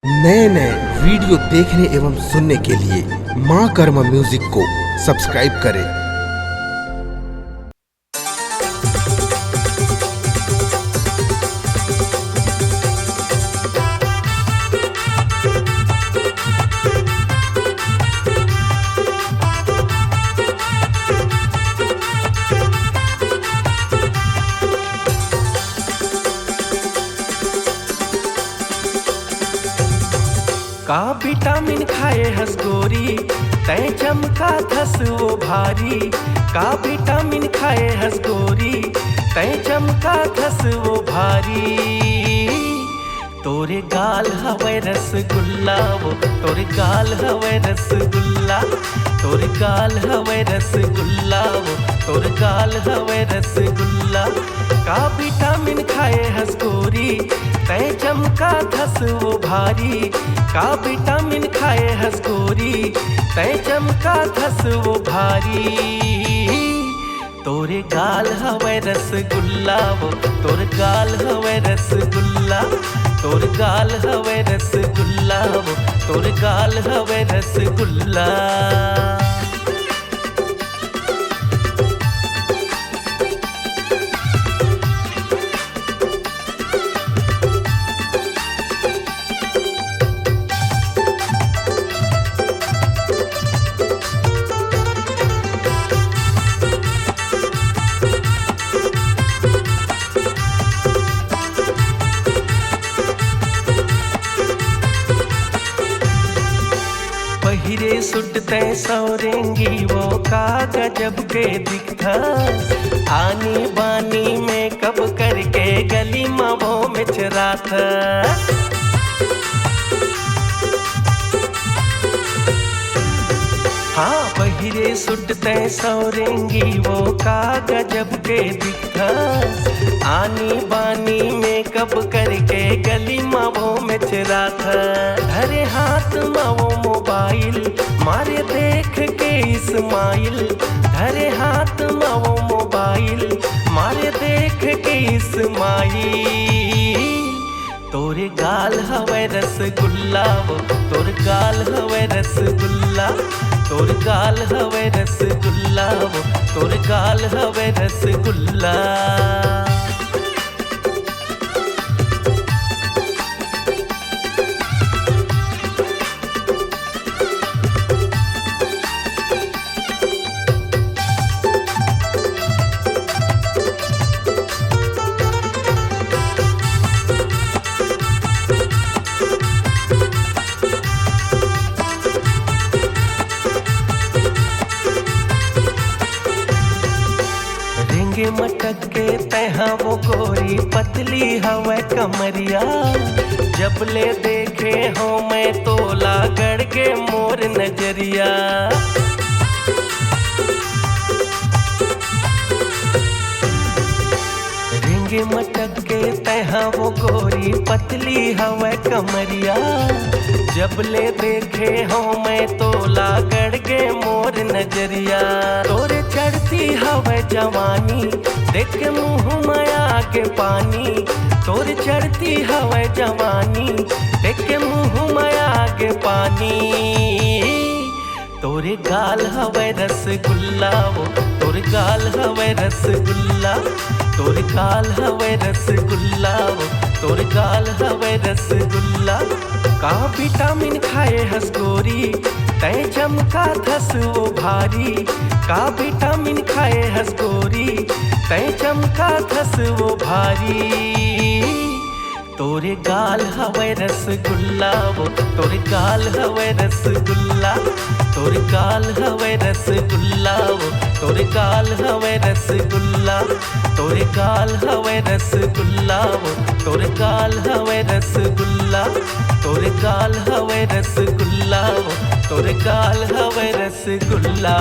नए नए वीडियो देखने एवं सुनने के लिए माँ कर्मा म्यूजिक को सब्सक्राइब करें। का विटामिन खाए हसगोरी तय चमका धस वो भारी। का विटामिन खाए हसगोरी तय चमका धस वो भारी। तोरे गाल हवे रसगुल्ला वो तोरे गाल हवे रसगुल्ला। तोरे गाल हवे रसगुल्ला वो तोरे गाल हवे रसगुल्ला। का विटामिन खाए हसगोरी तय चमका धस वो भारी। का विटामिन खाए हसगोरी तय चमका धस वो भारी। तोरे गाल हवे रसगुल्ला वो तोरे गाल हवे रसगुल्ला। तोरे गाल हवे रसगुल्ला वो तोरे गाल हवे रसगुल्ला। पहिरे सुट तय सौरेंगी वो का गजब के दिखता। आनी बानी में कब करके गली मवो में चरा था। हाँ पहिरे सुट तय सौरेंगी वो का गजब के दिखता। आनी बानी में कब करके गली मवो में चरा था। धरे हाथ मवो मोबाइल मारे देख के इस्माइल। धरे हाथ मवो मोबाइल मारे देख के इस्माइल। तोरे गाल हवे रसगुल्ला वो तोरे गाल हवे रसगुल्ला। तोरे गाल हवे रसगुल्ला वो तोरे गाल हवे रसगुल्ला। रेंगे मटक के तहा वो गोरी पतली हवे कमरिया। जब ले देखे हो मैं तोला गड़ के मोर नजरिया। रेंगे मटक के तहा वो गोरी पतली हवे कमरिया। जब ले देखे हो मैं तोला गड़ के मोर नजरिया। तोरे चढ़ती हवे जवानी देख के मुँह माया के पानी। तोरे चढ़ती हवे जवानी देख के मुँह माया के पानी। तोरे गाल हवे रसगुल्ला वो तोरे गाल हवे रसगुल्ला। तोरे गाल हवे रसगुल्ला वो तोरे गाल हवे रसगुल्ला। का विटामिन खाए हसगोरी तय चमका धस वो भारी। का विटामिन खाए हसगोरी तय चमका धस वो भारी। तोरे गाल हवे रसगुल्ला वो तोरे गाल हवे रसगुल्ला। तोरे गाल हवे रसगुल्ला वो तोरे गाल हवे रसगुल्ला। तोरे गाल हवे रसगुल्ला वो तोरे गाल हवे रसगुल्ला। तोरे गाल हवे रसगुल्ला वो तोरे गाल हवे रसगुल्ला।